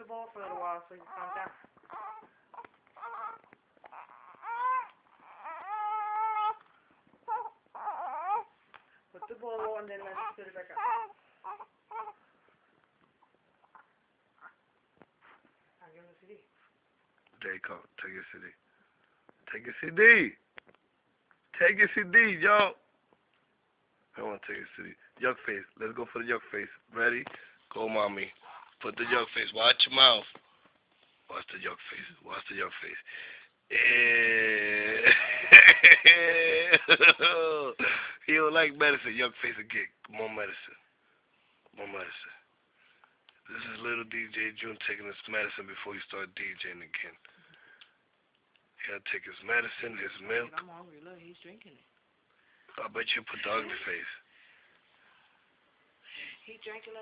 ball for a little while so you can calm down. Put the ball and then let it put it back up. I'll give him the CD. There you go. Take your CD. Take your CD. Take your CD, yo. I want to take your CD. Yuck face. Let's go for the yuck face. Ready? Go, mommy. Put the yuck face. Watch your mouth. Watch the yuck face. Watch the yuck face. He don't like medicine. Yuck face again. More medicine. More medicine. This is little DJ June taking his medicine before he start DJing again. He gotta take his medicine, his milk. I'm hungry. Look, he's drinking it. I bet you put the ugly face. He drank it like